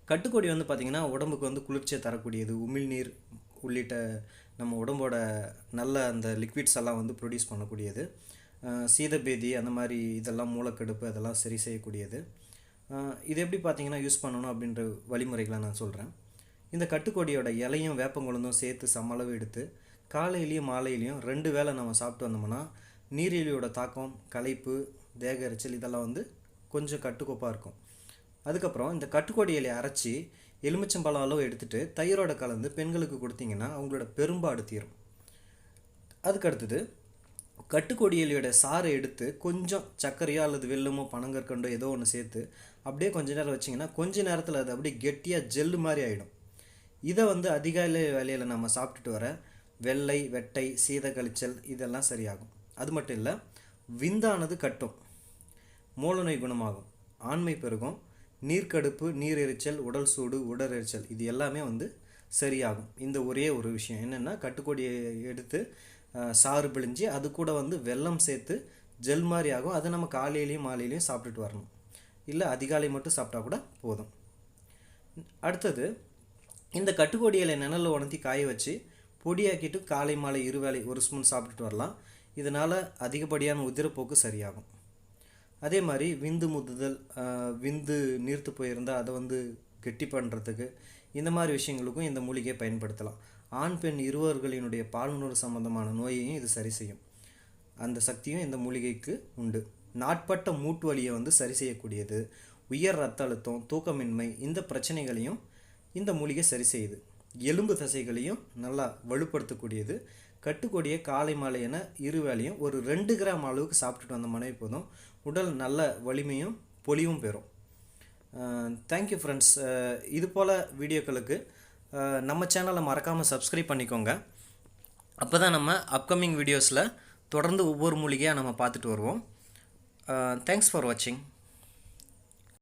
கட்டுக்கொடி வந்து பார்த்திங்கன்னா உடம்புக்கு வந்து குளிர்ச்சியை தரக்கூடியது. உமிழ்நீர் உள்ளிட்ட நம்ம உடம்போட நல்ல அந்த லிக்விட்ஸ் எல்லாம் வந்து ப்ரொடியூஸ் பண்ணக்கூடியது. சீதபேதி அந்த மாதிரி இதெல்லாம் மூலக்கெடுப்பு அதெல்லாம் சரி செய்யக்கூடியது. இது எப்படி பார்த்திங்கன்னா யூஸ் பண்ணணும் அப்படின்ற வழிமுறைகளை நான் சொல்கிறேன். இந்த கட்டுக்கொடியோட இலையும் வேப்பங்குழந்தும் சேர்த்து சமளவு எடுத்து காலையிலையும் மாலையிலையும் 2 வேளை நம்ம சாப்பிட்டு வந்தோம்னா நீரிழியோட தாக்கம், களைப்பு, தேக எரிச்சல் இதெல்லாம் வந்து கொஞ்சம் கட்டுக்கோப்பாக இருக்கும். அதுக்கப்புறம் இந்த கட்டுக்கொடி இலையை அரைச்சி எலுமிச்சம்பழம் அளவு எடுத்துகிட்டு தயிரோட கலந்து பெண்களுக்கு கொடுத்தீங்கன்னா அவங்களோட பெரும்பாடு தீரும். அதுக்கடுத்தது கட்டுக்கொடி இலையோட சாறை எடுத்து கொஞ்சம் சர்க்கரையோ அல்லது வெல்லமோ பனங்கற்கண்டோ ஏதோ ஒன்று சேர்த்து அப்படியே கொஞ்ச நேரம் வச்சிங்கன்னா கொஞ்ச நேரத்தில் அது அப்படியே கெட்டியாக ஜெல்லு மாதிரி ஆகிடும். இதை வந்து அதிகாலை வேலையில் நம்ம சாப்பிட்டுட்டு வர வெள்ளை, வெட்டை, சீத கழிச்சல் இதெல்லாம் சரியாகும். அது மட்டும் இல்லை, விந்தானது கட்டும், மூலநோய் குணமாகும், ஆண்மை பெருகும், நீர்க்கடுப்பு, நீர் எரிச்சல், உடல் சூடு, உடறெரிச்சல் இது எல்லாமே வந்து சரியாகும். இந்த ஒரே ஒரு விஷயம் என்னென்னா கட்டுக்கொடியை எடுத்து சாறு பிழிஞ்சு அது கூட வந்து வெல்லம் சேர்த்து ஜெல் மாதிரி ஆகும். அதை நம்ம காலையிலையும் மாலையிலையும் சாப்பிட்டுட்டு வரணும். இல்லை அதிகாலை மட்டும் சாப்பிட்டா கூட போதும். அடுத்தது இந்த கட்டுக்கொடி இலை நிழலில் உணர்த்தி காய வச்சு பொடியாக்கிட்டு காலை மாலை 2 வேளை 1 ஸ்பூன் சாப்பிட்டுட்டு வரலாம். இதனால் அதிகப்படியான உதிரப்போக்கு சரியாகும். அதே மாதிரி விந்து முதுதல், விந்து நீர்த்து போயிருந்தால் அதை வந்து கெட்டி பண்ணுறதுக்கு இந்த மாதிரி விஷயங்களுக்கும் இந்த மூலிகையை பயன்படுத்தலாம். ஆண் பெண் இருவர்களினுடைய பாலுணர்வு சம்பந்தமான நோயையும் இது சரி செய்யும். அந்த சக்தியும் இந்த மூலிகைக்கு உண்டு. நாட்பட்ட மூட்டு வலியை வந்து சரி செய்யக்கூடியது. உயர் ரத்த அழுத்தம், தூக்கமின்மை இந்த பிரச்சனைகளையும் இந்த மூலிகை சரி செய்யுது. எலும்பு தசைகளையும் நல்லா வலுப்படுத்தக்கூடியது. கட்டுக்கொடியை காலை மாலை என 2 வேளையும் ஒரு 2 கிராம் அளவுக்கு சாப்பிட்டுட்டு வந்த மனைவி போதும் உடல் நல்ல வலிமையும் பொலிவும் பெறும். Thank you friends. இது போல் வீடியோக்களுக்கு நம்ம சேனலை மறக்காமல் சப்ஸ்கிரைப் பண்ணிக்கோங்க. அப்போ தான் நம்ம அப்கமிங் வீடியோஸில் தொடர்ந்து ஒவ்வொரு மூலிகையாக நம்ம பார்த்துட்டு வருவோம். தேங்க்ஸ் ஃபார் வாட்சிங்.